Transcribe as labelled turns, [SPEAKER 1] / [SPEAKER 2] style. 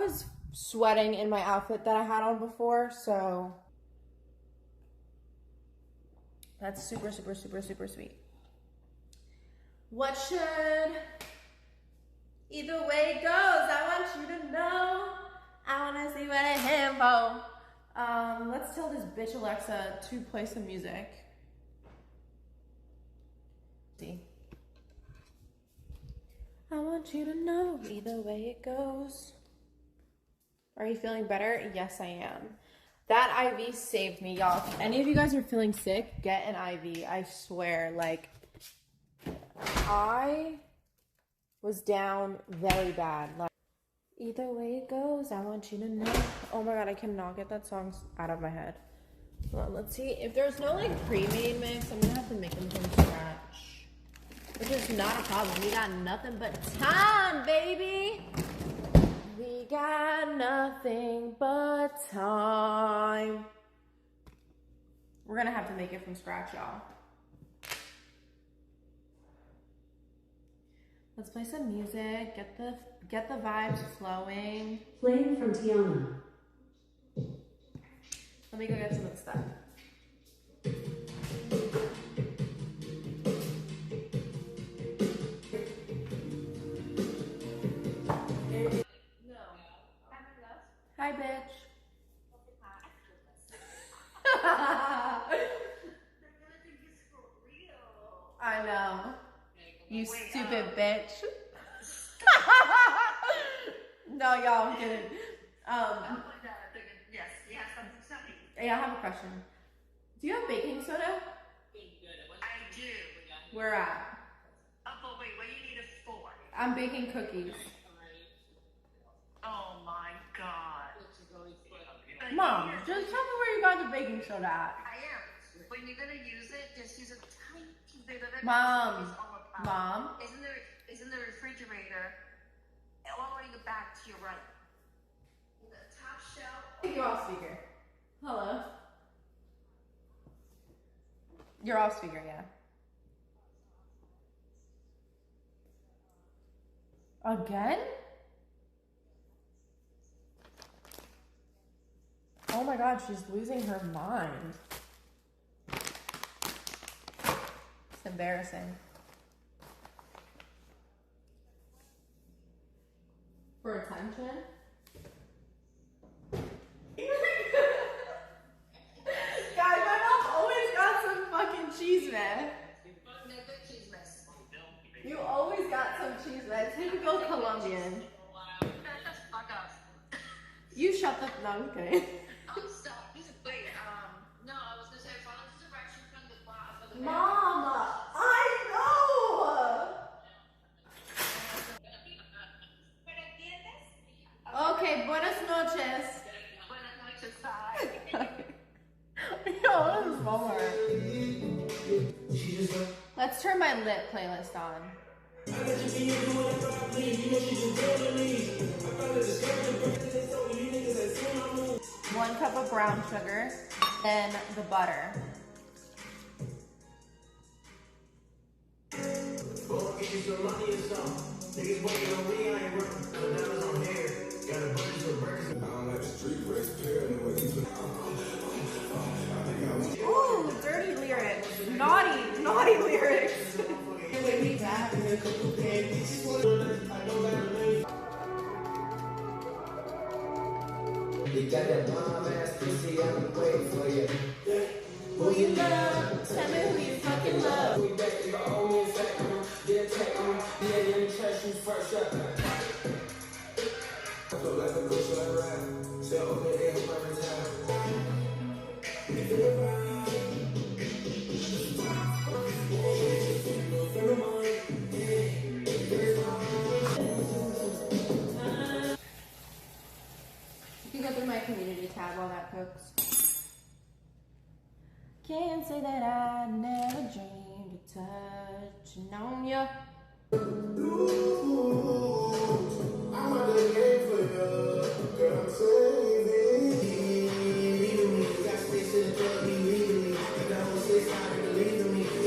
[SPEAKER 1] was sweating in my outfit that I had on before, so that's super, super, super, super sweet. What should either way it goes, I want you to know. I want to see what I have for. Let's tell this bitch Alexa to play some music. See. I want you to know either way it goes. Are you feeling better? Yes, I am. That IV saved me, y'all. If any of you guys are feeling sick, get an IV. I swear, like, I was down very bad. Like, either way it goes, I want you to know. Oh my god, I cannot get that song out of my head. Hold on, let's see. If there's no, like, pre-made mix, I'm gonna have to make them from scratch. Which is not a problem. We got nothing but time, baby. We got nothing but time. We're gonna have to make it from scratch, y'all. Let's play some music. Get the vibes flowing.
[SPEAKER 2] Playing from Tiana.
[SPEAKER 1] Let me go get some of the stuff. Hi, bitch. I know. You stupid bitch. No, y'all, I'm kidding.
[SPEAKER 3] Yes, you have something to say.
[SPEAKER 1] Yeah, I have a question. Do you have baking soda?
[SPEAKER 3] I do.
[SPEAKER 1] Where at?
[SPEAKER 3] Oh, but wait, what do you need it for?
[SPEAKER 1] I'm baking cookies.
[SPEAKER 3] Oh my god.
[SPEAKER 1] Mom, just tell me where you got the baking soda at.
[SPEAKER 3] I am. When you're gonna use it, just use a tiny bit of it.
[SPEAKER 1] Mom. Mom.
[SPEAKER 3] It's in the refrigerator, all the way in the back to your right. The top shelf.
[SPEAKER 1] You're off speaker. Hello. You're off speaker, yeah. Again? Oh my god, she's losing her mind. It's embarrassing. For attention? Guys, my mom always got some fucking cheese man. You always got some cheese man. Typical Colombian. You shut the... No, I'm kidding.
[SPEAKER 3] Stop. Wait, no, I was gonna say follow the direction from the bottom.
[SPEAKER 1] Mom, I know! Okay, buenas noches.
[SPEAKER 3] Buenas noches, bye.
[SPEAKER 1] Yo, this is more. Let's turn my lit playlist on. One cup of brown sugar, then the butter. Ooh, dirty lyrics. Naughty lyrics.
[SPEAKER 4] You got that bomb ass pussy, I'm waiting for you.
[SPEAKER 1] Who you love? Tell me who you fucking love.
[SPEAKER 4] We back to the old man second, then take on, then let me trust you first up. I feel like a ghost like ride, say over there, every time.
[SPEAKER 1] You can go through my community tab while that cooks. Can't say that I never dreamed of touching on you.